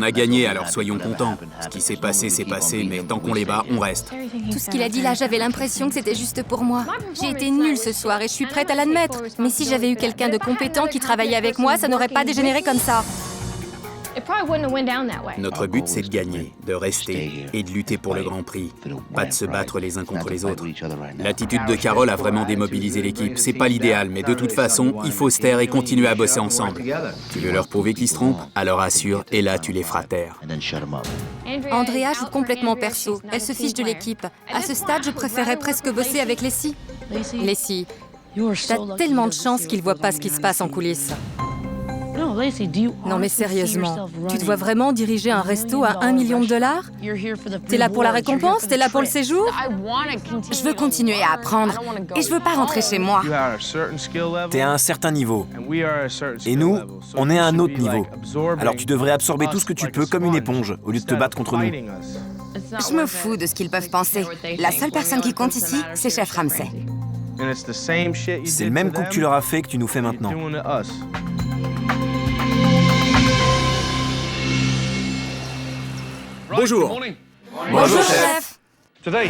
a gagné, alors soyons contents. Ce qui s'est passé, mais tant qu'on les bat, on reste. Tout ce qu'il a dit là, j'avais l'impression que c'était juste pour moi. J'ai été nulle ce soir et je suis prête à l'admettre. Mais si j'avais eu quelqu'un de compétent qui travaillait avec moi, ça n'aurait pas dégénéré comme ça. Notre but, c'est de gagner, de rester et de lutter pour le Grand Prix. Pas de se battre les uns contre les autres. L'attitude de Carol a vraiment démobilisé l'équipe. C'est pas l'idéal, mais de toute façon, il faut se taire et continuer à bosser ensemble. Tu veux leur prouver qu'ils se trompent? Alors assure, et là, tu les feras taire. Andrea joue complètement perso. Elle se fiche de l'équipe. À ce stade, je préférais presque bosser avec Leslie. Leslie, t'as tellement de chance qu'il voit pas ce qui se passe en coulisses. Non mais sérieusement, tu te vois vraiment diriger un resto à $1 million? T'es là pour la récompense? T'es là pour le séjour? Je veux continuer à apprendre et je veux pas rentrer chez moi. T'es à un certain niveau. Et nous, on est à un autre niveau. Alors tu devrais absorber tout ce que tu peux comme une éponge, au lieu de te battre contre nous. Je me fous de ce qu'ils peuvent penser. La seule personne qui compte ici, c'est Chef Ramsay. C'est le même coup que tu leur as fait que tu nous fais maintenant. Bonjour. Bonjour chef.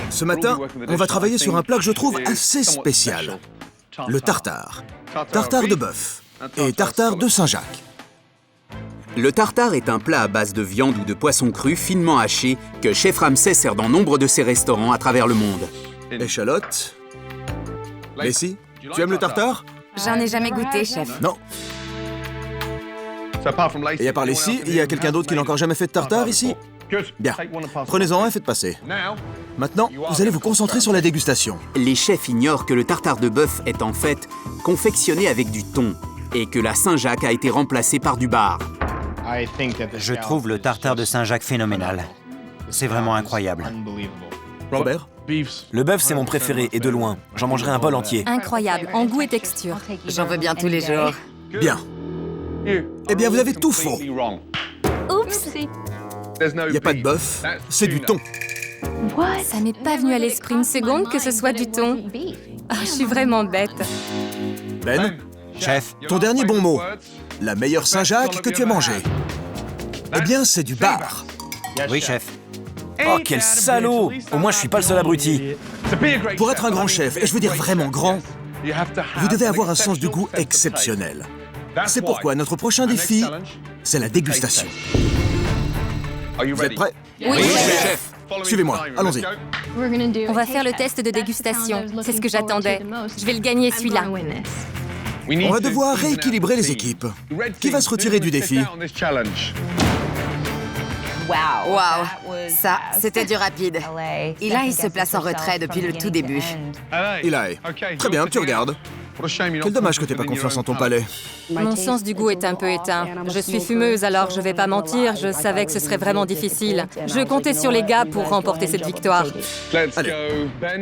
Ce matin, on va travailler sur un plat que je trouve assez spécial. Le tartare. Tartare de bœuf et tartare de Saint-Jacques. Le tartare est un plat à base de viande ou de poisson cru finement haché que Chef Ramsay sert dans nombre de ses restaurants à travers le monde. Échalote. Leslie, tu aimes le tartare? J'en ai jamais goûté, chef. Non. Et à part Leslie, il y a quelqu'un d'autre qui n'a encore jamais fait de tartare ici? Bien. Prenez-en un et faites passer. Maintenant, vous allez vous concentrer sur la dégustation. Les chefs ignorent que le tartare de bœuf est en fait confectionné avec du thon et que la Saint-Jacques a été remplacée par du bar. Je trouve le tartare de Saint-Jacques phénoménal. C'est vraiment incroyable. Robert? Le bœuf, c'est mon préféré, et de loin. J'en mangerai un bol entier. Incroyable, en goût et texture. J'en veux bien tous les jours. Bien. Eh bien, vous avez tout faux. Oups, Il n'y a pas de bœuf, c'est du thon. ça m'est pas venu à l'esprit une seconde que ce soit du thon. Ah, je suis vraiment bête. Ben, Chef, ton dernier bon mot. La meilleure Saint-Jacques que tu aies mangée. Eh bien, c'est du bar. oui chef. Oh, quel salaud! Au moins, je suis pas le seul abruti. Pour être un grand chef, et je veux dire vraiment grand, vous devez avoir un sens du goût exceptionnel. C'est pourquoi notre prochain défi, c'est la dégustation. Vous êtes prêts? Oui, chef. Suivez-moi, allons-y. On va faire le test de dégustation. C'est ce que j'attendais. Je vais le gagner, celui-là. On va devoir rééquilibrer les équipes. Qui va se retirer du défi? Waouh, ça, c'était du rapide. Eli se place en retrait depuis le tout début. Eli. Très bien, tu regardes. Quel dommage que t'aies pas confiance en ton palais. Mon sens du goût est un peu éteint. Je suis fumeuse, alors je vais pas mentir, je savais que ce serait vraiment difficile. Je comptais sur les gars pour remporter cette victoire. Allez,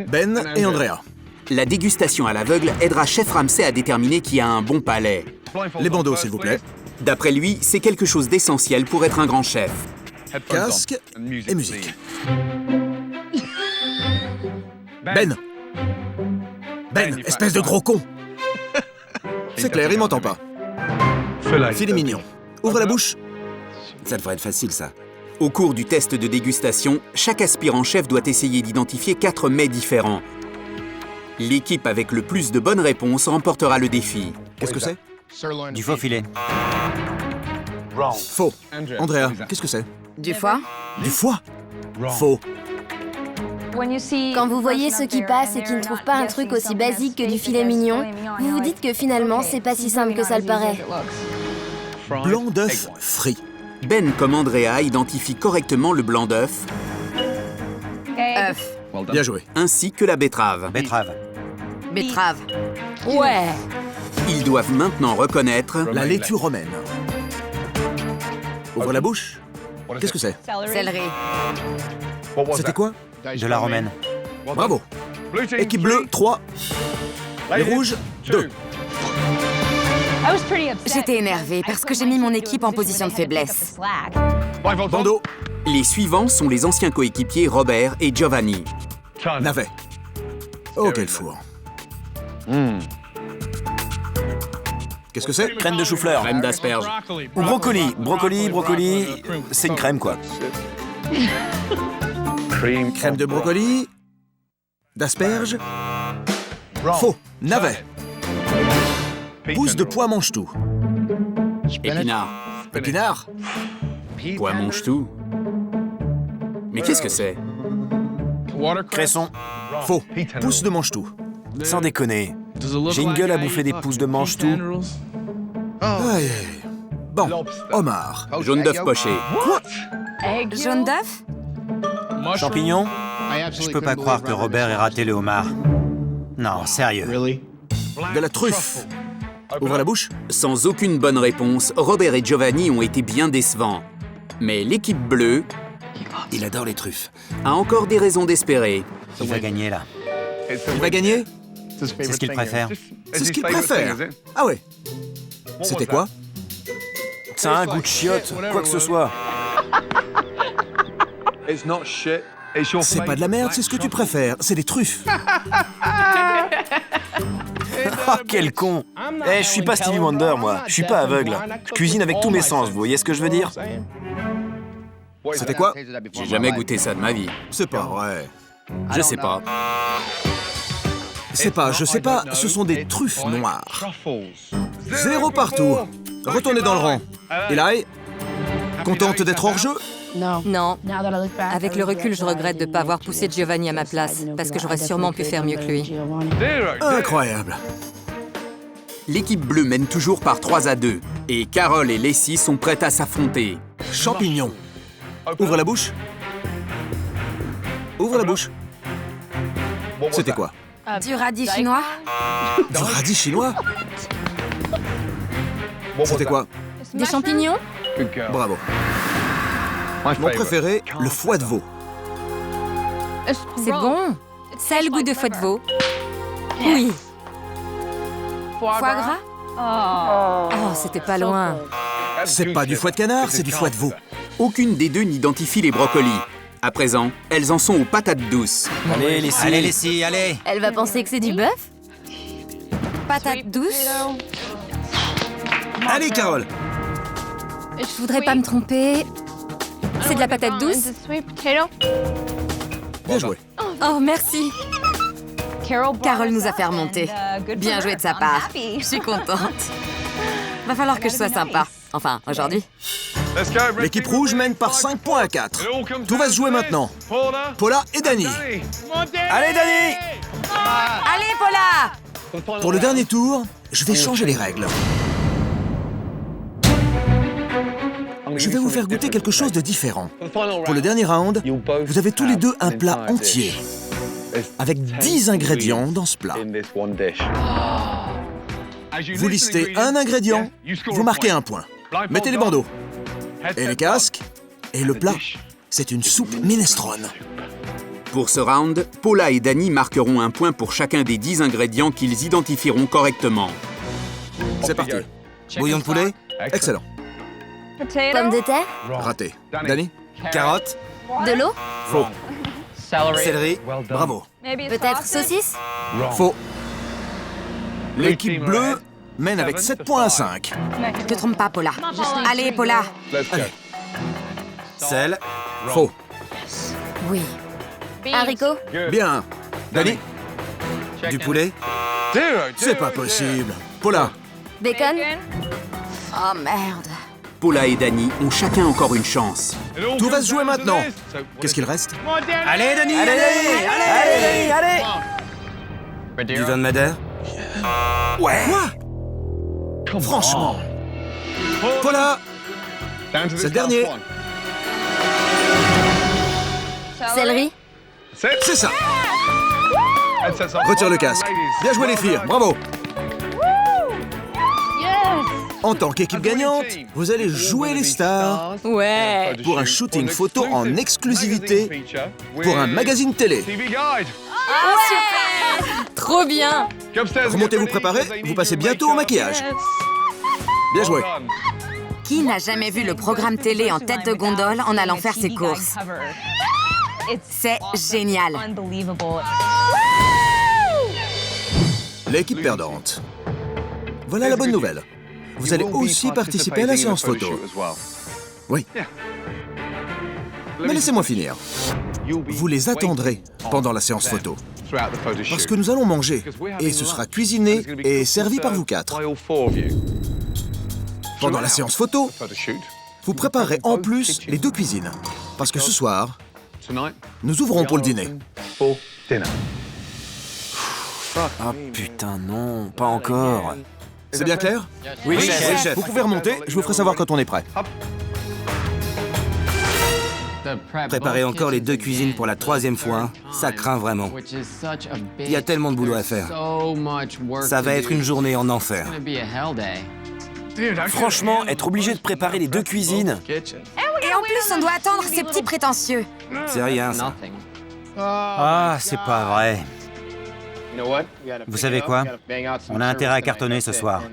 Ben et Andrea. La dégustation à l'aveugle aidera Chef Ramsay à déterminer qui a un bon palais. Les bandeaux, s'il vous plaît. D'après lui, c'est quelque chose d'essentiel pour être un grand chef. Casque et musique. Ben! Ben, espèce de gros con! C'est clair, il m'entend pas. Filet mignon. Ouvre la bouche. Ça devrait être facile, ça. Au cours du test de dégustation, chaque aspirant chef doit essayer d'identifier 4 mets différents. L'équipe avec le plus de bonnes réponses remportera le défi. Qu'est-ce que c'est? Du faux filet. Faux. Andrea, qu'est-ce que c'est? Du foie? Du foie? Faux. Quand vous voyez ceux qui passent et qui ne trouvent pas un truc aussi basique que du filet mignon, vous vous dites que finalement, c'est pas si simple que ça le paraît. Blanc d'œuf frit. Ben comme Andrea identifie correctement le blanc d'œuf œuf, Bien joué. ainsi que la betterave. Betterave. betterave, Ouais. Ils doivent maintenant reconnaître La laitue romaine. Ouvre la bouche. Qu'est-ce que c'est? céleri, C'était quoi? De la romaine. Bravo. Équipe bleue, 3. Les rouges, 2. J'étais énervée parce que j'ai mis mon équipe en position de faiblesse. Bandeau, les suivants sont les anciens coéquipiers Robert et Giovanni. navet. Oh, quel four. Qu'est-ce que c'est? Crème de chou-fleur. Crème d'asperge. Ou brocoli. Brocoli, c'est une crème, quoi. Crème de brocoli. D'asperges. Faux. Navet. Pousse de pois mange-tout. Épinard. Épinard. Pois mange-tout. Mais qu'est-ce que c'est? Cresson. Faux. Pousse de mange-tout. Sans déconner. J'ai une gueule à bouffer des pousses de mange-tout. Aïe, aïe. Bon, homard. Jaune d'œuf poché. Jaune d'œuf? Champignons. Je peux pas croire que Robert ait raté le homard. Non, sérieux. De la truffe. Ouvre la bouche. Sans aucune bonne réponse, Robert et Giovanni ont été bien décevants. Mais l'équipe bleue Il adore les truffes. a encore des raisons d'espérer. Il va gagner là. Il va gagner? C'est ce qu'il préfère. C'est ce qu'il préfère. Ah ouais. C'était quoi? Ça a un goût de chiotte, quoi que ce soit. C'est pas de la merde, c'est ce que tu préfères. C'est des truffes. Oh, quel con! Je suis pas Stevie Wonder, moi. Je suis pas aveugle. Je cuisine avec tous mes sens, vous voyez ce que je veux dire? C'était quoi? J'ai jamais goûté ça de ma vie. C'est pas vrai. Je sais pas. C'est pas, je sais pas, ce sont des truffes noires. 0 partout. Retournez dans le rang. Eli, contente d'être hors jeu? Non. Avec le recul, je regrette de ne pas avoir poussé Giovanni à ma place, parce que j'aurais sûrement pu faire mieux que lui. Incroyable. L'équipe bleue mène toujours par 3-2. Et Carole et Lacey sont prêtes à s'affronter. Champignons. Ouvre la bouche. Ouvre la bouche. C'était quoi? Du radis chinois? Du radis chinois? C'était quoi? Des champignons? Bravo. Mon préféré, le foie de veau. C'est bon. Ça a le goût de foie de veau. Oui. Foie gras? Oh, c'était pas loin. C'est pas du foie de canard, c'est du foie de veau. Aucune des deux n'identifie les brocolis. À présent, elles en sont aux patates douces. Allez, Lacey. Allez, Lacey, allez. Elle va penser que c'est du bœuf? Patates douces? Allez, Carole. Je voudrais pas me tromper. C'est de la patate douce? Bien joué. Oh, merci. Carole nous a fait remonter. Bien joué de sa part. Je suis contente. Va falloir que je sois sympa. Enfin, aujourd'hui. L'équipe rouge mène par 5 points à 4. Tout va se jouer maintenant. Paula et Danny. Allez, Danny! Allez, Paula! Pour le dernier tour, je vais changer les règles. Je vais vous faire goûter quelque chose de différent. Pour le dernier round, vous avez tous les deux un plat entier, avec 10 ingrédients dans ce plat. Vous listez un ingrédient, vous marquez un point. Mettez les bandeaux et les casques, et le plat, c'est une soupe minestrone. Pour ce round, Paula et Danny marqueront un point pour chacun des 10 ingrédients qu'ils identifieront correctement. C'est parti. Bouillon de poulet? Excellent. Pommes de terre? Raté. Danny? Carotte? De l'eau? Faux. Céleri? Bravo. Peut-être saucisse? Faux. L'équipe bleue mène avec 7 points à 5. Ne te trompe pas, Paula. Allez, Paula. Allez. Sel? Faux. Oui. Haricots? Bien. Danny? Du poulet? C'est pas possible. Paula? Bacon? Oh, merde. Paula et Danny ont chacun encore une chance. Tout va se jouer maintenant. Qu'est-ce qu'il reste? Allez, Danny, allez. Du vin de Madère? Ouais. Quoi? Franchement. Paula? C'est le dernier. Céleri? C'est ça. Retire le casque. Bien joué les filles. Bravo. En tant qu'équipe gagnante, vous allez jouer les stars Ouais. pour un shooting photo en exclusivité pour un magazine télé. Trop bien. Remontez vous préparer, vous passez bientôt au maquillage. Bien joué. Qui n'a jamais vu le programme télé en tête de gondole en allant faire ses courses? C'est génial. L'équipe perdante. Voilà la bonne nouvelle. vous allez aussi participer à la séance photo. Oui. Mais laissez-moi finir. Vous les attendrez pendant la séance photo. Parce que nous allons manger, et ce sera cuisiné et servi par vous quatre. Pendant la séance photo, vous préparerez en plus les 2 cuisines. Parce que ce soir, nous ouvrons pour le dîner. Ah putain, non, pas encore. C'est bien clair? Oui, chef. Vous pouvez remonter, je vous ferai savoir quand on est prêt. Préparer encore les 2 cuisines pour la 3e fois, ça craint vraiment. Il y a tellement de boulot à faire. Ça va être une journée en enfer. Franchement, être obligé de préparer les 2 cuisines... Et en plus, on doit attendre ces petits prétentieux. C'est rien, ça. Ah, c'est pas vrai. Vous savez quoi? On a intérêt à cartonner ce soir.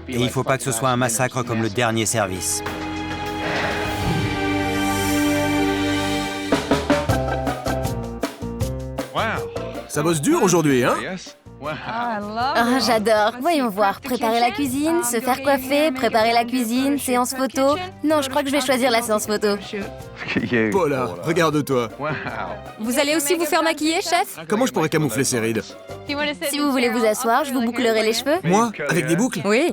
Et il faut pas que ce soit un massacre comme le dernier service. Ça bosse dur aujourd'hui, hein? Ah, j'adore. Voyons voir. Préparer la cuisine, se faire coiffer, préparer la cuisine, séance photo. Non, je crois que je vais choisir la séance photo. Paula, regarde-toi. Vous allez aussi vous faire maquiller, chef? Comment je pourrais camoufler ces rides? Si vous voulez vous asseoir, je vous bouclerai les cheveux. Moi? Avec des boucles? Oui.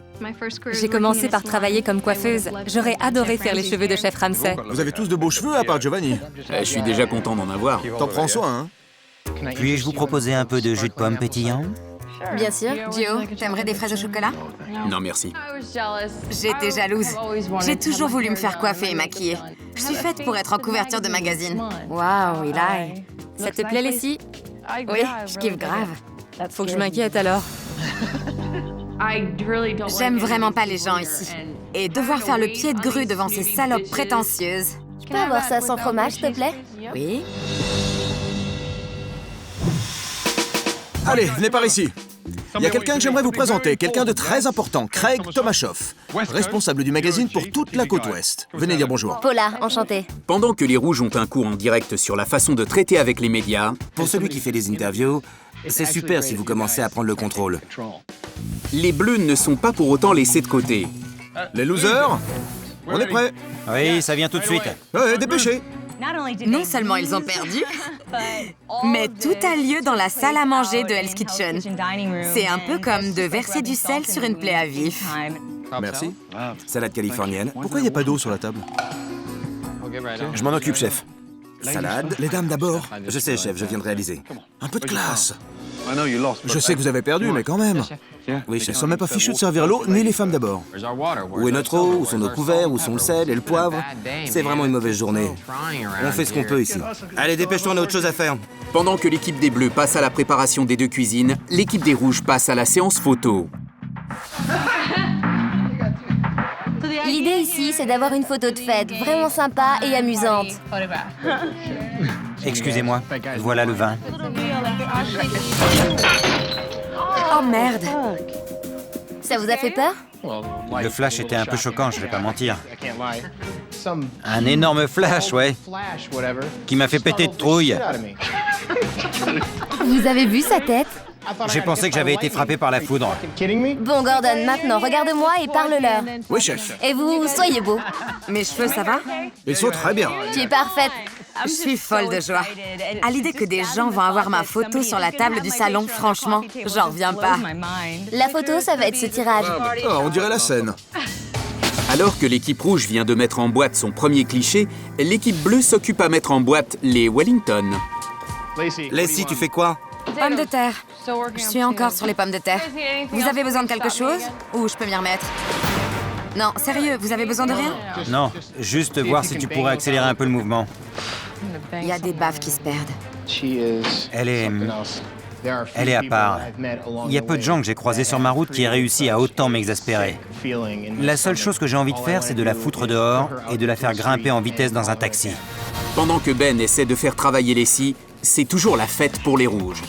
J'ai commencé par travailler comme coiffeuse. J'aurais adoré faire les cheveux de chef Ramsay. Vous avez tous de beaux cheveux, à part Giovanni. Je suis déjà content d'en avoir. T'en prends soin, hein? Puis-je vous proposer un peu de jus de pomme pétillant? Bien sûr. Gio, t'aimerais des fraises au chocolat? Non, merci. J'étais jalouse. J'ai toujours voulu me faire coiffer et maquiller. Je suis faite pour être en couverture de magazine. Waouh, Eli. Ça te plaît, Leslie? Oui, je kiffe grave. Faut que je m'inquiète alors. J'aime vraiment pas les gens ici. Et devoir faire le pied de grue devant ces salopes prétentieuses. Je peux avoir ça sans fromage, s'il te plaît? Oui. Allez, venez par ici. Il y a quelqu'un que j'aimerais vous présenter, quelqu'un de très important, Craig Tomashoff, responsable du magazine pour toute la côte ouest. Venez dire bonjour. Paula, enchantée. Pendant que les Rouges ont un cours en direct sur la façon de traiter avec les médias, Pour celui qui fait des interviews, c'est super si vous commencez à prendre le contrôle. les Bleus ne sont pas pour autant laissés de côté. Les losers, on est prêts. Oui, ça vient tout de suite. Ouais, dépêchez. Non seulement ils ont perdu, mais tout a lieu dans la salle à manger de Hell's Kitchen. C'est un peu comme de verser du sel sur une plaie à vif. Merci. Salade californienne. Pourquoi il n'y a pas d'eau sur la table? Je m'en occupe, chef. Salade. Les dames d'abord. Je sais, chef, je viens de réaliser. Un peu de classe. Je sais que vous avez perdu, mais quand même. Oui, Ils chef. sont même pas fichus de servir l'eau, ni les femmes d'abord. Où est notre eau? Où sont nos couverts? Où sont le sel et le poivre? C'est vraiment une mauvaise journée. On fait ce qu'on peut ici. Allez, dépêche-toi, on a autre chose à faire. Pendant que l'équipe des Bleus passe à la préparation des 2 cuisines, l'équipe des Rouges passe à la séance photo. L'idée ici, c'est d'avoir une photo de fête vraiment sympa et amusante. Excusez-moi, voilà le vin. Oh merde! Ça vous a fait peur? Le flash était un peu choquant, je vais pas mentir. Un énorme flash, ouais, qui m'a fait péter de trouille. Vous avez vu sa tête? J'ai pensé que j'avais été frappé par la foudre. Bon, Gordon, maintenant, regarde-moi et parle-leur. Oui, chef. Et vous, soyez beau. Mes cheveux, ça va? Ils sont très bien. Tu es parfaite. Je suis folle de joie. À l'idée que des gens vont avoir ma photo sur la table du salon, franchement, j'en reviens pas. La photo, ça va être ce tirage. Ah, on dirait la scène. Alors que l'équipe rouge vient de mettre en boîte son premier cliché, l'équipe bleue s'occupe à mettre en boîte les Wellington. Leslie, tu fais quoi? Pommes de terre. Je suis encore sur les pommes de terre. Vous avez besoin de quelque chose? Ou je peux m'y remettre? Non, sérieux, vous avez besoin de rien? Non, juste voir si tu pourrais accélérer un peu le mouvement. Il y a des baffes qui se perdent. Elle est à part. Il y a peu de gens que j'ai croisés sur ma route qui aient réussi à autant m'exaspérer. La seule chose que j'ai envie de faire, c'est de la foutre dehors et de la faire grimper en vitesse dans un taxi. Pendant que Ben essaie de faire travailler Leslie, c'est toujours la fête pour les Rouges.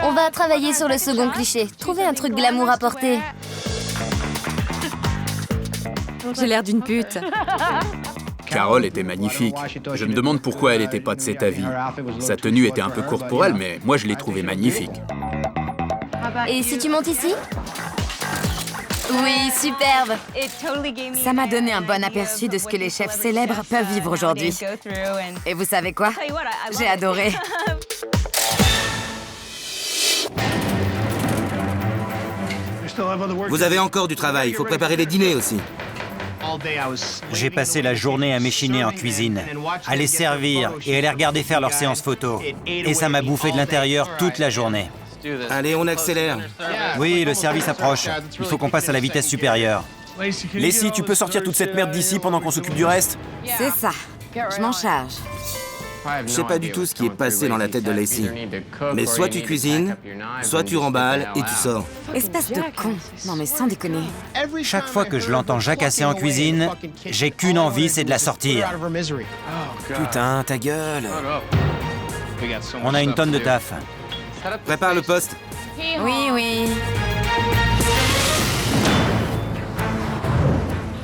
On va travailler sur le second cliché. Trouvez un truc glamour à porter. J'ai l'air d'une pute. Carole était magnifique. Je me demande pourquoi elle n'était pas de cet avis. Sa tenue était un peu courte pour elle, mais moi je l'ai trouvée magnifique. Et si tu montes ici? Oui, superbe. Ça m'a donné un bon aperçu de ce que les chefs célèbres peuvent vivre aujourd'hui. Et vous savez quoi? J'ai adoré. Vous avez encore du travail, il faut préparer les dîners aussi. J'ai passé la journée à m'échiner en cuisine, à les servir et à les regarder faire leurs séances photos. Et ça m'a bouffé de l'intérieur toute la journée. Allez, on accélère. Oui, le service approche. Il faut qu'on passe à la vitesse supérieure. Lacey, tu peux sortir toute cette merde d'ici pendant qu'on s'occupe du reste? C'est ça. Je m'en charge. Je sais pas du tout ce qui est passé dans la tête de Lacey. Mais soit tu cuisines, soit tu remballes et tu sors. Espèce de con. Non mais sans déconner. Chaque fois que je l'entends jacasser en cuisine, j'ai qu'une envie, c'est de la sortir. Putain, ta gueule. On a une tonne de taf. Prépare le poste. Oui, oui.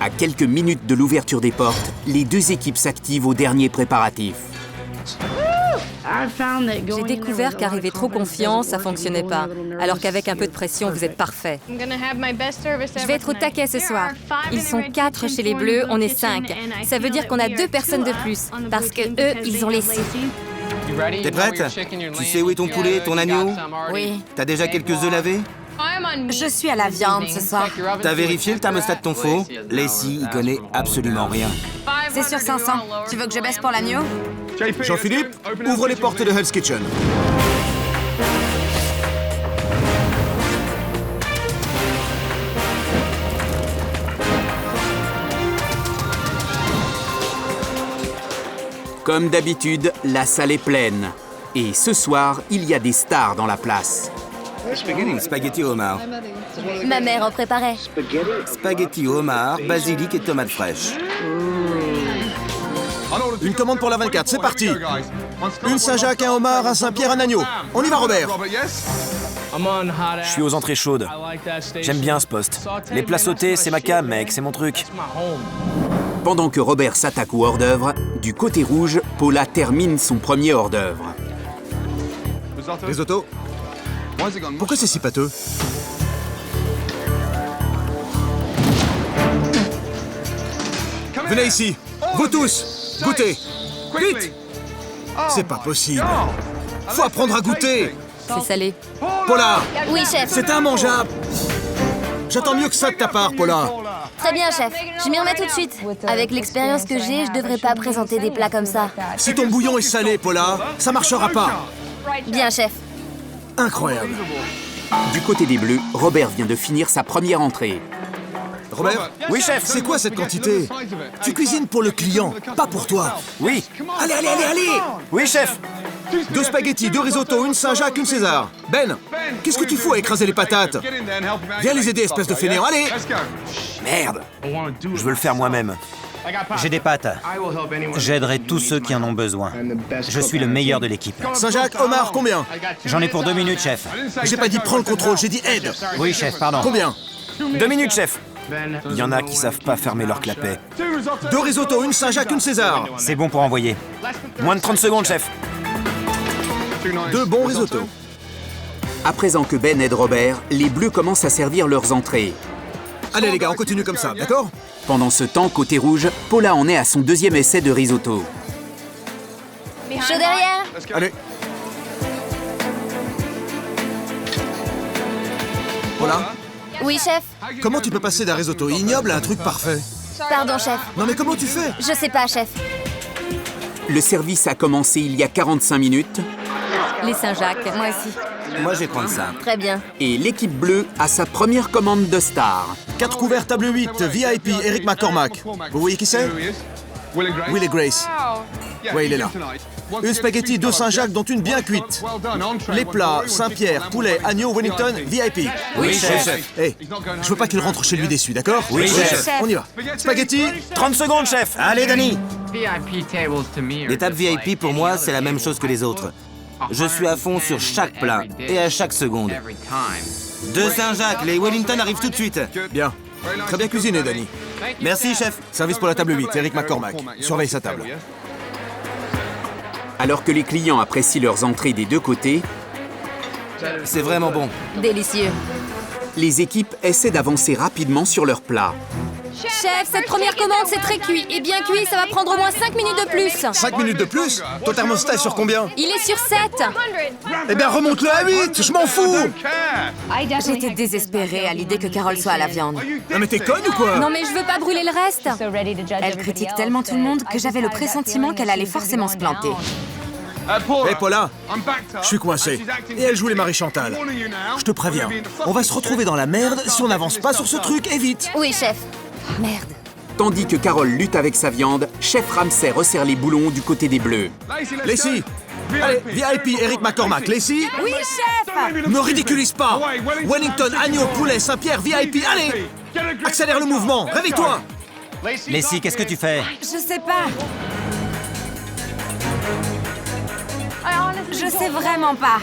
À quelques minutes de l'ouverture des portes, les deux équipes s'activent aux derniers préparatifs. J'ai découvert qu'arriver trop confiant, ça fonctionnait pas. Alors qu'avec un peu de pression, vous êtes parfait. Je vais être au taquet ce soir. Ils sont 4 chez les Bleus, on est 5. Ça veut dire qu'on a 2 personnes de plus, parce que eux, ils ont laissé. T'es prête? Tu sais où est ton poulet, ton agneau? Oui. T'as déjà quelques œufs lavés? Je suis à la viande ce soir. T'as vérifié le thermostat de ton four? Lacey, il connaît absolument rien. C'est sur 500. Tu veux que je baisse pour l'agneau? Jean-Philippe, ouvre les portes de Hell's Kitchen. Comme d'habitude, la salle est pleine. Et ce soir, il y a des stars dans la place. Spaghetti homard. Ma mère en préparait. Spaghetti homard, basilic et tomates fraîches. Une commande pour la 24, c'est parti. Une Saint-Jacques, un homard, un Saint-Pierre, un agneau. On y va, Robert. Je suis aux entrées chaudes. J'aime bien ce poste. Les plats sautés, c'est ma cam, mec, c'est mon truc. Pendant que Robert s'attaque au hors-d'œuvre, du côté rouge, Paula termine son premier hors-d'œuvre. Risotto. Pourquoi c'est si pâteux? Venez ici. Vous tous, goûtez. Vite. C'est pas possible. Faut apprendre à goûter. C'est salé. Paula, Oui, chef. c'est immangeable. J'attends mieux que ça de ta part, Paula. Très bien, chef. Je m'y remets tout de suite. Avec l'expérience que j'ai, je devrais pas présenter des plats comme ça. Si ton bouillon est salé, Paula, ça marchera pas. Bien, chef. Incroyable. Du côté des Bleus, Robert vient de finir sa première entrée. Robert? Oui, chef. C'est quoi cette quantité? Tu cuisines pour le client, pas pour toi. Oui. Allez, allez, allez, allez! Oui, chef. 2 spaghettis, 2 risottos, une Saint-Jacques, une César. Ben, qu'est-ce que tu fous à écraser les patates? Viens les aider, espèce de fainéant, allez! Merde. Je veux le faire moi-même. J'ai des pâtes. J'aiderai tous ceux qui en ont besoin. Je suis le meilleur de l'équipe. Saint-Jacques, homard, combien? J'en ai pour 2 minutes, chef. J'ai pas dit prends le contrôle, j'ai dit aide. Oui, chef, pardon. Combien? 2 minutes, chef. Il y en a qui savent pas fermer leur clapet. 2 risottos, une Saint-Jacques, une César. C'est bon pour envoyer. Moins de 30 secondes, chef. 2 bons risottos. À présent que Ben aide Robert, les Bleus commencent à servir leurs entrées. Allez les gars, on continue comme ça, d'accord? Pendant ce temps, côté rouge, Paula en est à son 2e essai de risotto. Chaud derrière. Allez. Paula, Oui, chef. comment tu peux passer d'un risotto ignoble à un truc parfait? Pardon, chef. Non mais comment tu fais? Je sais pas, chef. Le service a commencé il y a 45 minutes Les Saint-Jacques. Moi aussi. Moi, je vais prendre ça. Très bien. et l'équipe bleue a sa première commande de star. 4 couverts, table 8, VIP, Eric McCormack. Vous voyez qui c'est? Will et Grace. Ouais, il est là. Une spaghetti, 2 Saint-Jacques, dont une bien cuite. Les plats, Saint-Pierre, poulet, agneau, Wellington, VIP. Oui, chef. Hé, je veux pas qu'il rentre chez lui déçu, d'accord? Oui, chef. On y va. Spaghetti. 30 secondes, chef. Allez, Danny. Les tables VIP, pour moi, c'est la même chose que les autres. Je suis à fond sur chaque plat et à chaque seconde. 2 Saint-Jacques, les Wellington arrivent tout de suite. Bien. Très bien cuisiné, Danny. Merci, chef. Service pour la table 8, Eric McCormack. Surveille sa table. Alors que les clients apprécient leurs entrées des deux côtés, C'est vraiment bon. Délicieux. les équipes essaient d'avancer rapidement sur leur plat. Chef, cette première commande, c'est très cuit. Et bien cuit, ça va prendre au moins 5 minutes de plus. 5 minutes de plus? Ton thermostat est sur combien? Il est sur 7. Eh bien, remonte-le à 8, je m'en fous! J'étais désespérée à l'idée que Carole soit à la viande. Non mais t'es conne ou quoi? Non mais je veux pas brûler le reste. Elle critique tellement tout le monde que j'avais le pressentiment qu'elle allait forcément se planter. Hé Paula, je suis coincé. Et elle joue les Marie-Chantal. Je te préviens, on va se retrouver dans la merde si on n'avance pas sur ce truc, et vite! Oui, chef. Merde. Tandis que Carole lutte avec sa viande, Chef Ramsay resserre les boulons du côté des Bleus. Lacey! Allez, VIP, Eric McCormack, Lacey! Oui, chef! Ne ridiculise pas! Wellington, agneau, poulet, Saint-Pierre, VIP, allez! Accélère le mouvement, réveille-toi! Lacey, qu'est-ce que tu fais? Je sais pas. Je sais vraiment pas.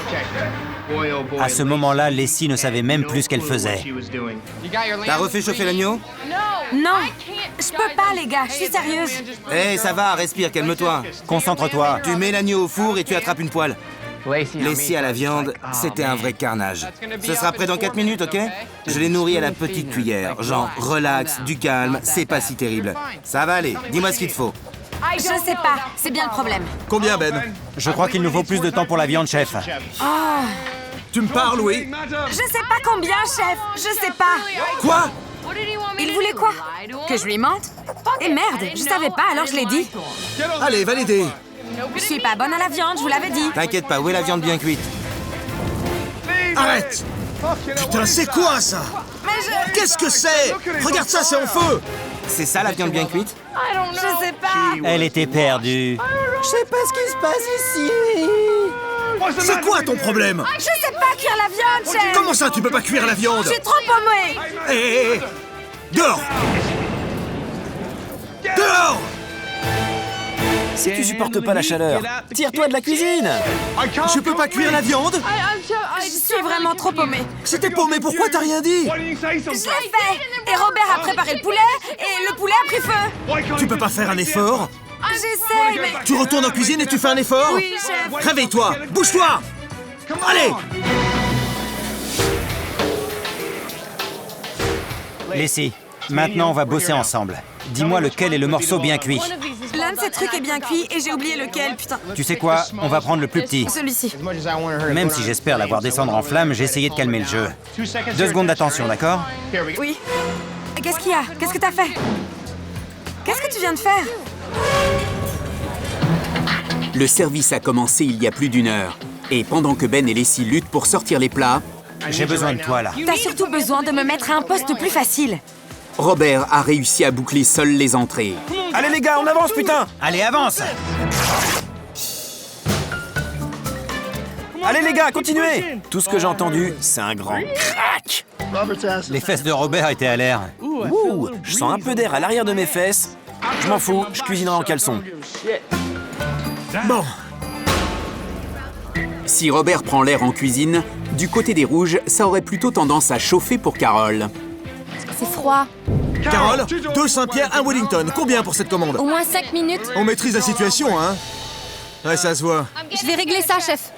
À ce moment-là, Lacey ne savait même plus ce qu'elle faisait. T'as refait chauffer l'agneau? Non, je peux pas, les gars, je suis sérieuse. Hé, ça va, respire, calme-toi. Concentre-toi. Tu mets l'agneau au four et tu attrapes une poêle. Lacey à la viande, c'était un vrai carnage. Ce sera prêt dans 4 minutes, ok? Je l'ai nourri à la petite cuillère. Genre, relax, du calme, c'est pas si terrible. Ça va aller, dis-moi ce qu'il te faut. Je sais pas, c'est bien le problème. Combien, Ben? Je crois qu'il nous faut plus de temps pour la viande, chef. Tu me parles, oui? Je sais pas combien, chef, je sais pas. Quoi? Il voulait quoi? Que je lui mente? Et merde, je savais pas, alors je l'ai dit. Allez, va l'aider. Je suis pas bonne à la viande, je vous l'avais dit. T'inquiète pas, où est la viande bien cuite? Arrête! Putain, c'est quoi, ça? Qu'est-ce que c'est? Regarde ça, c'est en feu! C'est ça la viande bien cuite? Je sais pas. Elle était perdue. Je sais pas ce qui se passe ici. C'est quoi ton problème? Je sais pas cuire la viande, chef. Comment ça, tu peux pas cuire la viande? Je suis trop paumée. Hé, dehors! Dehors! Si tu supportes pas la chaleur, tire-toi de la cuisine! Je peux pas cuire la viande? Je suis vraiment trop paumée. Si t'es paumé, pourquoi t'as rien dit? Je l'ai fait. Et Robert a préparé le poulet, et le poulet a pris feu. Tu peux pas faire un effort? J'essaye, mais... Tu retournes en cuisine et tu fais un effort? Oui, chef. Réveille-toi! Bouge-toi! Allez! Lacey, maintenant on va bosser ensemble. Dis-moi lequel est le morceau bien cuit. L'un de ces trucs est bien cuit, et j'ai oublié lequel, putain. Tu sais quoi? On va prendre le plus petit. Celui-ci. Même si j'espère la voir descendre en flammes, j'ai essayé de calmer le jeu. 2 secondes d'attention, d'accord? Oui. Qu'est-ce qu'il y a? Qu'est-ce que t'as fait? Qu'est-ce que tu viens de faire? Le service a commencé il y a plus d'1 heure. Et pendant que Ben et Lacey luttent pour sortir les plats, J'ai besoin de toi, là. T'as surtout besoin de me mettre à un poste plus facile. Robert a réussi à boucler seul les entrées. Allez les gars, on avance, putain! Allez, avance! Allez les gars, continuez! Tout ce que j'ai entendu, c'est un grand crack! Les fesses de Robert étaient à l'air. Ouh, je sens un peu d'air à l'arrière de mes fesses. Je m'en fous, je cuisinerai en caleçon. Bon, Si Robert prend l'air en cuisine, du côté des rouges, ça aurait plutôt tendance à chauffer pour Carole. C'est froid. Carole, 2 Saint-Pierre, 1 Wellington. Combien pour cette commande? Au moins 5 minutes. On maîtrise la situation, hein? Ouais, ça se voit. Je vais régler ça, chef.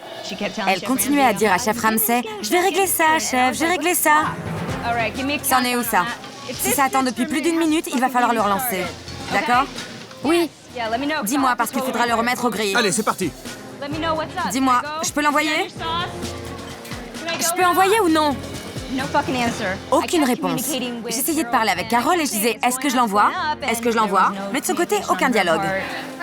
Elle continuait à dire à chef Ramsay, je vais régler ça, chef, j'ai réglé ça. C'en est où, ça? Si ça attend depuis plus d'1 minute, il va falloir le relancer. D'accord? Oui. Dis-moi, parce qu'il faudra le remettre au grill. Allez, c'est parti. Dis-moi, je peux l'envoyer? Je peux envoyer ou non? Aucune réponse. J'essayais de parler avec Carole et je disais, est-ce que je l'envoie? Est-ce que je l'envoie? Mais de son côté, aucun dialogue.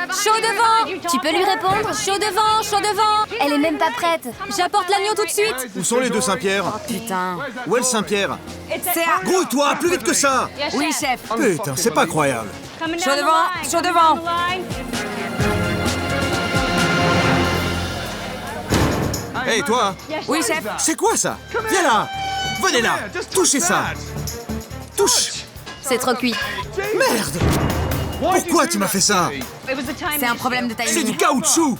Chaud devant. Tu peux lui répondre? Chaud devant, chaud devant. Elle est même pas prête. J'apporte l'agneau tout de suite. Où sont les 2 Saint-Pierre? Putain. Où est le Saint-Pierre? C'est à... Grouille-toi, plus vite que ça! Oui, chef. Putain, c'est pas croyable. Chaud devant, chaud devant. Hé, toi! Oui, chef. C'est quoi ça? Viens là! Venez là! Touchez ça! Touche! C'est trop cuit. Merde! Pourquoi tu m'as fait ça? C'est un problème de C'est du timing. caoutchouc!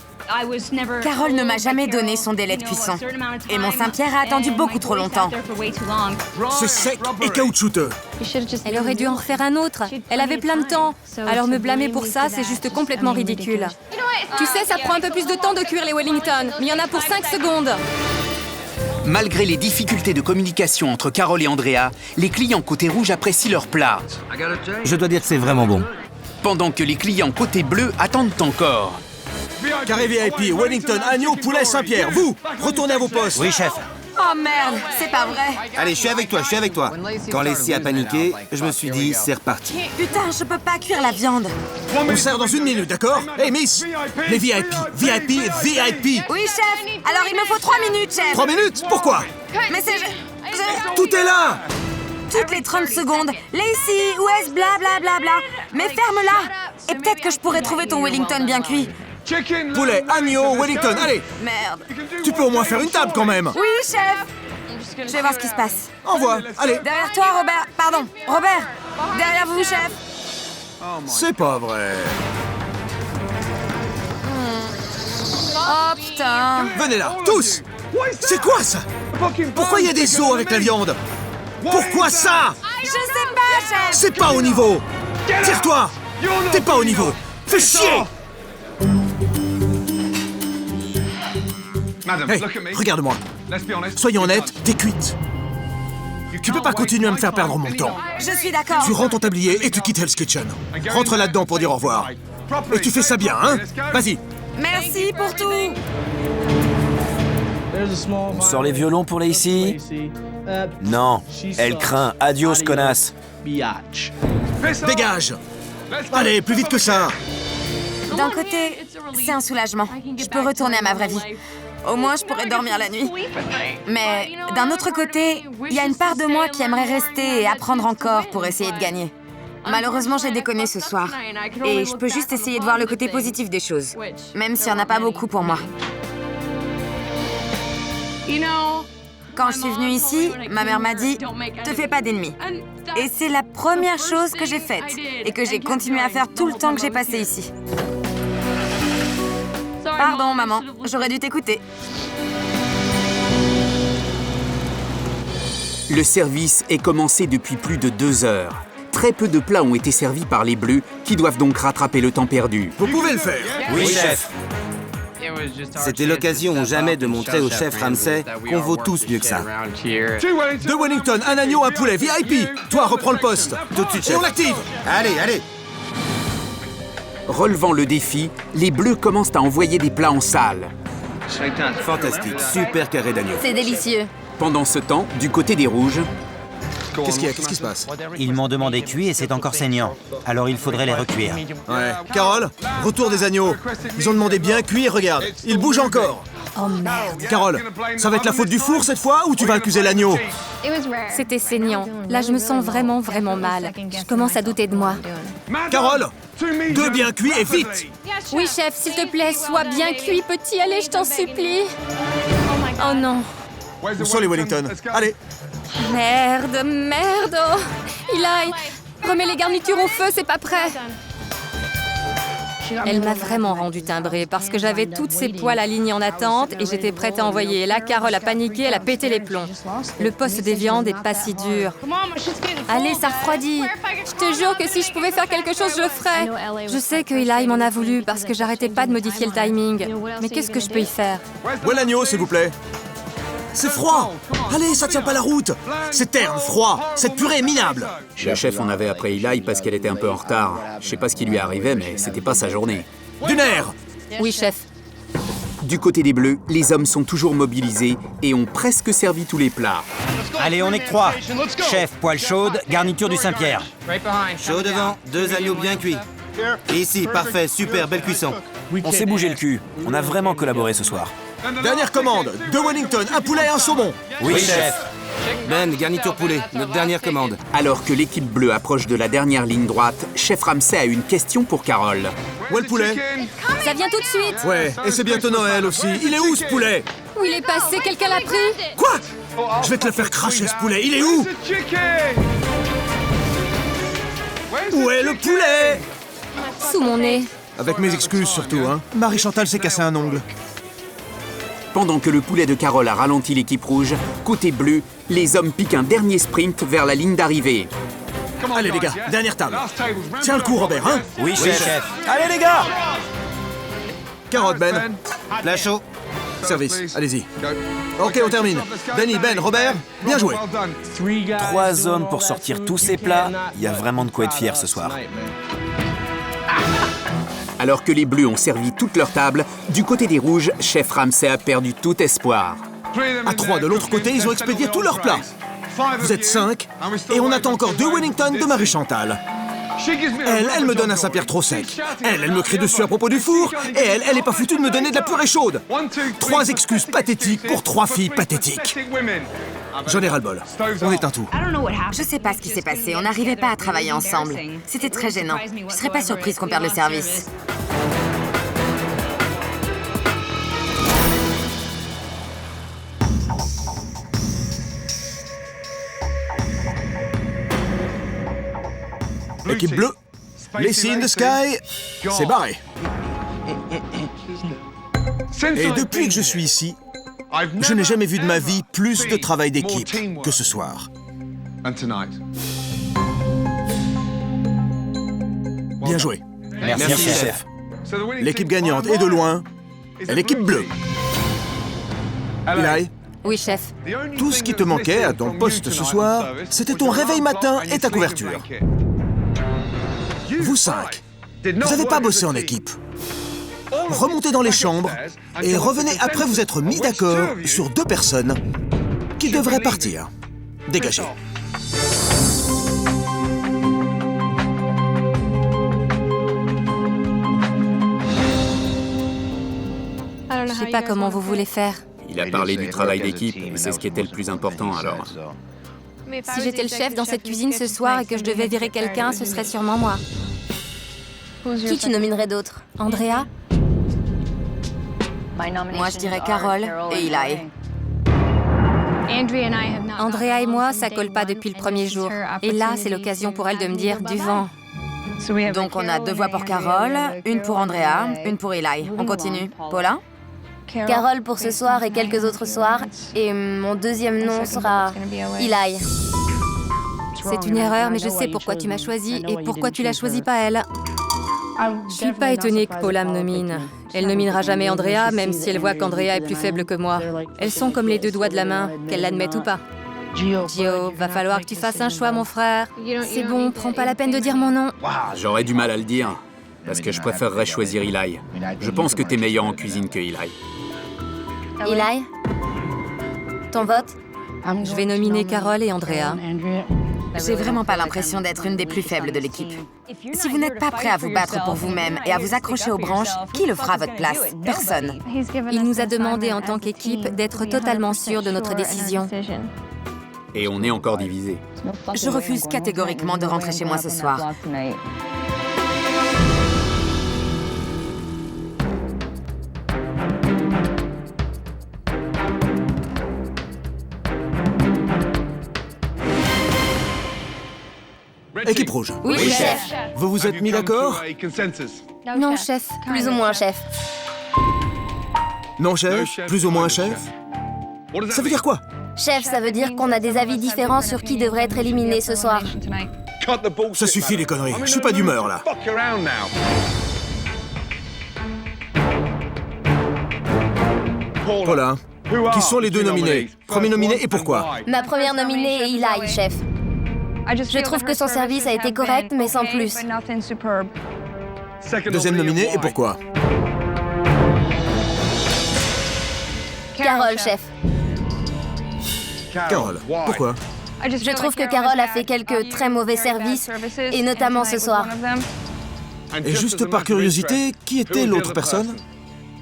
Carole ne m'a jamais donné son délai de cuisson. Et mon Saint-Pierre a attendu beaucoup trop longtemps. C'est sec et caoutchouteux. Elle aurait dû en refaire un autre. Elle avait plein de temps. Alors me blâmer pour ça, c'est juste complètement ridicule. Tu sais, ça prend un peu plus de temps de cuire les Wellington, mais il y en a pour 5 secondes. Malgré les difficultés de communication entre Carole et Andrea, les clients côté rouge apprécient leur plat. Je dois dire que c'est vraiment bon. Pendant que les clients côté bleu attendent encore. Carré VIP, Wellington, agneau, poulet, Saint-Pierre. Vous, retournez à vos postes. Oui, chef. Oh merde, c'est pas vrai. Allez, je suis avec toi, je suis avec toi. Quand Lacey a paniqué, je me suis dit, c'est reparti. Putain, je peux pas cuire la viande. On sert dans 1 minute, d'accord? Hey, Miss, les VIP, VIP, VIP. Oui, chef. Alors, il me faut 3 minutes, chef. 3 minutes? Pourquoi? Mais c'est... Tout est là. Toutes les 30 secondes. Lacey, où est-ce? Bla bla bla bla. Mais ferme-la. Et peut-être que je pourrais trouver ton Wellington bien cuit. Poulet, agneau, Wellington, allez. Merde. Tu peux au moins faire une table quand même. Oui, chef. Je vais voir ce qui se passe. Envoie, allez. Derrière toi, Robert. Pardon, Robert. Derrière vous, chef. C'est pas vrai. Oh, putain. Venez là, tous. C'est quoi ça? Pourquoi il y a des os avec la viande? Pourquoi ça? Je sais pas, chef. C'est pas au niveau. Tire-toi. T'es pas au niveau. Fais chier. Hey, regarde-moi. Soyons honnêtes, t'es cuite. Tu peux pas continuer à me faire perdre mon temps. Je suis d'accord. Tu rends ton tablier et tu quittes Hell's Kitchen. Rentre là-dedans pour dire au revoir. Et tu fais ça bien, hein? Vas-y. Merci pour tout. On sort les violons pour Lacey? Non, elle craint. Adios, connasse. Dégage. Allez, plus vite que ça. D'un côté, c'est un soulagement. Je peux retourner à ma vraie vie. Au moins, je pourrais dormir la nuit. Mais d'un autre côté, il y a une part de moi qui aimerait rester et apprendre encore pour essayer de gagner. Malheureusement, j'ai déconné ce soir. Et je peux juste essayer de voir le côté positif des choses. Même s'il n'y en a pas beaucoup pour moi. Quand je suis venue ici, ma mère m'a dit « Te fais pas d'ennemis ». Et c'est la première chose que j'ai faite et que j'ai continué à faire tout le temps que j'ai passé ici. Pardon, maman, j'aurais dû t'écouter. Le service est commencé depuis plus de 2 heures. Très peu de plats ont été servis par les bleus, qui doivent donc rattraper le temps perdu. Vous pouvez le faire. Oui, chef. C'était l'occasion ou jamais de montrer au chef Ramsay qu'on vaut tous mieux que ça. 2 Wellington, un agneau, un poulet, VIP. Toi, reprends le poste. Tout de suite, Et chef. on l'active. Allez, allez. Relevant le défi, les bleus commencent à envoyer des plats en salle. Fantastique, super carré d'agneau. C'est délicieux. Pendant ce temps, du côté des rouges, Qu'est-ce qu'il y a? Qu'est-ce qui se passe? Ils m'ont demandé cuit et c'est encore saignant. Alors il faudrait les recuire. Ouais. Carole, retour des agneaux. Ils ont demandé bien cuit et regarde, ils bougent encore. Oh merde. Carole, ça va être la faute du four cette fois ou tu vas accuser l'agneau? C'était saignant. Là, je me sens vraiment, vraiment mal. Je commence à douter de moi. Carole, 2 bien cuits et vite. Oui, chef, s'il te plaît, sois bien cuit, petit. Allez, je t'en supplie. Oh non. Où sont les Wellington? Allez. Merde, merde. Oh. Eli, remets les garnitures au feu, c'est pas prêt. Elle m'a vraiment rendu timbrée parce que j'avais toutes ces poêles alignées en attente et j'étais prête à envoyer. Et là, Carole a paniqué, elle a pété les plombs. Le poste des viandes est pas si dur. Allez, ça refroidit. Je te jure que si je pouvais faire quelque chose, je le ferais. Je sais que Eli m'en a voulu parce que j'arrêtais pas de modifier le timing. Mais qu'est-ce que je peux y faire? Où est l'agneau, s'il vous plaît? C'est froid. Allez, ça tient pas la route. C'est terne, froid. Cette purée est minable. le chef en avait après Eli parce qu'elle était un peu en retard. Je sais pas ce qui lui arrivait, mais c'était pas sa journée. Du nerf. Oui, chef. Du côté des bleus, les hommes sont toujours mobilisés et ont presque servi tous les plats. Allez, on est que 3. Chef, poêle chaude, garniture du Saint-Pierre. Chaud devant, 2 agneaux bien cuits. Et ici, parfait, super, belle cuisson. On s'est bougé le cul. On a vraiment collaboré ce soir. Dernière commande. 2 Wellington, un poulet et un saumon. Oui, chef. Ben, garniture poulet, notre dernière commande. Alors que l'équipe bleue approche de la dernière ligne droite, chef Ramsay a une question pour Carole. Où est le poulet? Ça vient tout de suite. Ouais, et c'est bientôt Noël aussi. Il est où ce poulet? Où il est passé? Quelqu'un l'a pris? Quoi? Je vais te le faire cracher ce poulet. Il est où? Où est le poulet? Sous mon nez. Avec mes excuses surtout, hein. Marie-Chantal s'est cassé un ongle. Pendant que le poulet de Carole a ralenti l'équipe rouge, côté bleu, les hommes piquent un dernier sprint vers la ligne d'arrivée. Allez les gars, dernière table. Tiens le coup Robert, hein? Oui, chef. Allez les gars! Carotte Ben. Plat chaud. Service, allez-y. Ok, on termine. Danny, Ben, Robert, bien joué. 3 hommes pour sortir tous ces plats. Il y a vraiment de quoi être fier ce soir. Alors que les Bleus ont servi toute leur table, du côté des Rouges, chef Ramsay a perdu tout espoir. À 3 de l'autre côté, ils ont expédié tous leurs plats. Vous êtes 5, et on attend encore 2 Wellington de Marie-Chantal. Elle me donne un Saint-Pierre trop sec. Elle me crie dessus à propos du four, et elle est pas foutue de me donner de la purée chaude. 3 excuses pathétiques pour 3 filles pathétiques. J'en ai ras-le-bol. On éteint tout. Je sais pas ce qui s'est passé, on n'arrivait pas à travailler ensemble. C'était très gênant. Je serais pas surprise qu'on perde le service. Équipe bleue, Lacey in the Sky, c'est barré. Et depuis que je suis ici, je n'ai jamais vu de ma vie plus de travail d'équipe que ce soir. Bien joué. Merci, chef. L'équipe gagnante est de loin l'équipe bleue. Eli, Oui, chef. tout ce qui te manquait à ton poste ce soir, c'était ton réveil matin et ta couverture. Vous 5, vous n'avez pas bossé en équipe. Remontez dans les chambres et revenez après vous être mis d'accord sur 2 personnes qui devraient partir. Dégagez. Je sais pas comment vous voulez faire. Il a parlé du travail d'équipe, c'est ce qui était le plus important alors. Si j'étais le chef dans cette cuisine ce soir et que je devais virer quelqu'un, ce serait sûrement moi. Qui tu nominerais d'autres? Andrea? Moi, je dirais Carole et Eli. Andrea et moi, ça colle pas depuis le premier jour. Et là, c'est l'occasion pour elle de me dire du vent. Donc on a 2 voix pour Carole, 1 pour Andrea, 1 pour Eli. On continue. Paula? Carole pour ce soir et quelques autres soirs. Et mon deuxième nom sera Eli. C'est une erreur, mais je sais pourquoi tu m'as choisi et pourquoi tu l'as choisi pas elle. Je suis pas étonnée que Paula me nomine. Elle nominera jamais Andrea, même si elle voit qu'Andrea est plus faible que moi. Elles sont comme les 2 doigts de la main, qu'elle l'admette ou pas. Gio, va falloir que tu fasses un choix, mon frère. C'est bon, prends pas la peine de dire mon nom. J'aurais du mal à le dire, parce que je préférerais choisir Eli. Je pense que t'es meilleur en cuisine que Eli. Eli? Ton vote? Je vais nominer Carole et Andrea. J'ai vraiment pas l'impression d'être une des plus faibles de l'équipe. Si vous n'êtes pas prêt à vous battre pour vous-même et à vous accrocher aux branches, qui le fera à votre place? Personne. Il nous a demandé en tant qu'équipe d'être totalement sûrs de notre décision. Et on est encore divisés. Je refuse catégoriquement de rentrer chez moi ce soir. Équipe rouge. Oui, chef. Vous vous êtes mis d'accord? Non, chef. Plus ou moins chef. Non, chef? Plus ou moins chef? Ça veut dire quoi? Chef, ça veut dire qu'on a des avis différents sur qui devrait être éliminé ce soir. Ça suffit les conneries, je suis pas d'humeur là. Paula, qui sont les 2 nominés? Premier nominé et pourquoi? Ma première nominée est Eli, chef. Je trouve que son service a été correct, mais sans plus. Deuxième nominé et pourquoi? Carole, chef. Carole, pourquoi? Je trouve que Carole a fait quelques très mauvais services, et notamment ce soir. Et juste par curiosité, qui était l'autre personne?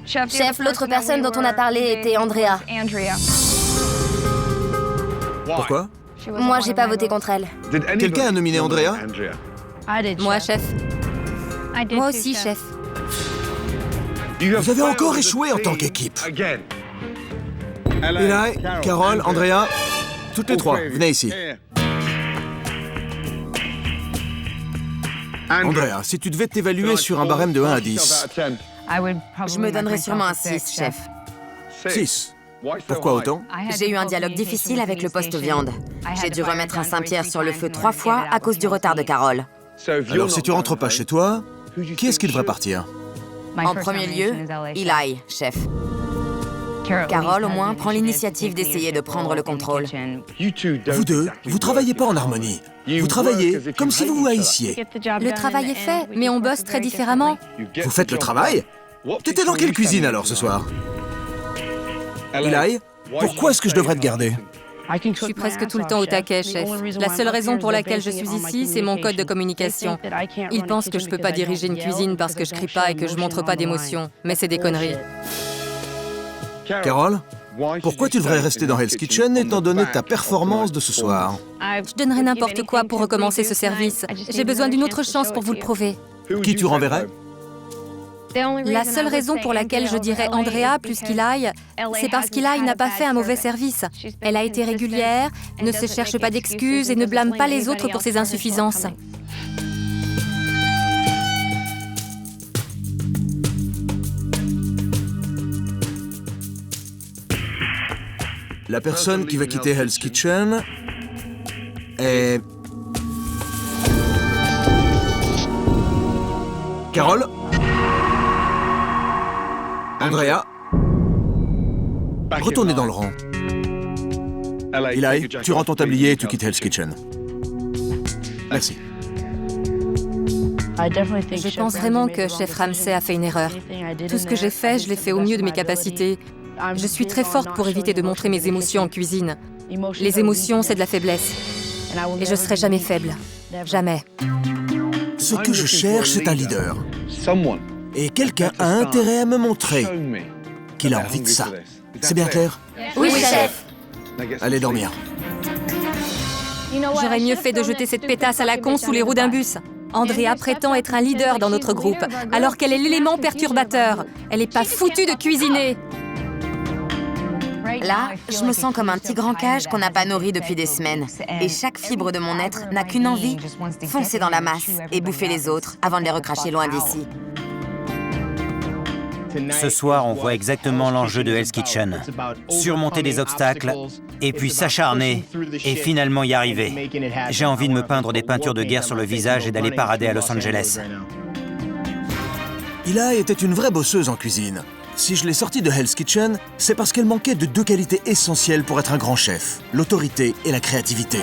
Chef, l'autre personne dont on a parlé était Andrea. Pourquoi? Moi, j'ai pas voté contre elle. Quelqu'un a nominé Andrea? Moi, chef. Moi aussi, chef. Vous avez encore échoué en tant qu'équipe. Eli, Carole, Andrea, toutes les 3, venez ici. Andrea, si tu devais t'évaluer sur un barème de 1 à 10. Je me donnerais sûrement un 6, chef. 6. Pourquoi autant? J'ai eu un dialogue difficile avec le poste viande. J'ai dû remettre un Saint-Pierre sur le feu 3 fois à cause du retard de Carole. Alors si tu rentres pas chez toi, qui est-ce qui devrait partir? En premier lieu, Eli, chef. Carole, au moins, prend l'initiative d'essayer de prendre le contrôle. Vous deux, vous travaillez pas en harmonie. Vous travaillez comme si vous vous haïssiez. Le travail est fait, mais on bosse très différemment. Vous faites le travail? T'étais dans quelle cuisine alors ce soir? Eli, pourquoi est-ce que je devrais te garder? Je suis presque tout le temps au taquet, chef. La seule raison pour laquelle je suis ici, c'est mon code de communication. Ils pensent que je peux pas diriger une cuisine parce que je crie pas et que je montre pas d'émotion. Mais c'est des conneries. Carole, pourquoi tu devrais rester dans Hell's Kitchen étant donné ta performance de ce soir? Je donnerais n'importe quoi pour recommencer ce service. J'ai besoin d'une autre chance pour vous le prouver. Qui tu renverrais? La seule raison pour laquelle je dirais Andrea plus qu'Eli, c'est parce qu'Eli n'a pas fait un mauvais service. Elle a été régulière, ne se cherche pas d'excuses et ne blâme pas les autres pour ses insuffisances. La personne qui va quitter Hell's Kitchen est... Carole? Andrea? Retournez dans le rang. Eli, tu rends ton tablier et tu quittes Hell's Kitchen. Merci. Je pense vraiment que Chef Ramsay a fait une erreur. Tout ce que j'ai fait, je l'ai fait au mieux de mes capacités. Je suis très forte pour éviter de montrer mes émotions en cuisine. Les émotions, c'est de la faiblesse. Et je serai jamais faible. Jamais. Ce que je cherche, c'est un leader. Et quelqu'un a intérêt à me montrer qu'il a envie de ça. C'est bien clair? Oui, chef. Allez dormir. J'aurais mieux fait de jeter cette pétasse à la con sous les roues d'un bus. Andrea prétend être un leader dans notre groupe, alors qu'elle est l'élément perturbateur. Elle n'est pas foutue de cuisiner. Là, je me sens comme un petit grand cage qu'on n'a pas nourri depuis des semaines. Et chaque fibre de mon être n'a qu'une envie, foncer dans la masse et bouffer les autres avant de les recracher loin d'ici. Ce soir, on voit exactement l'enjeu de Hell's Kitchen. Surmonter des obstacles, et puis s'acharner, et finalement y arriver. J'ai envie de me peindre des peintures de guerre sur le visage et d'aller parader à Los Angeles. Eli était une vraie bosseuse en cuisine. Si je l'ai sortie de Hell's Kitchen, c'est parce qu'elle manquait de deux qualités essentielles pour être un grand chef, l'autorité et la créativité.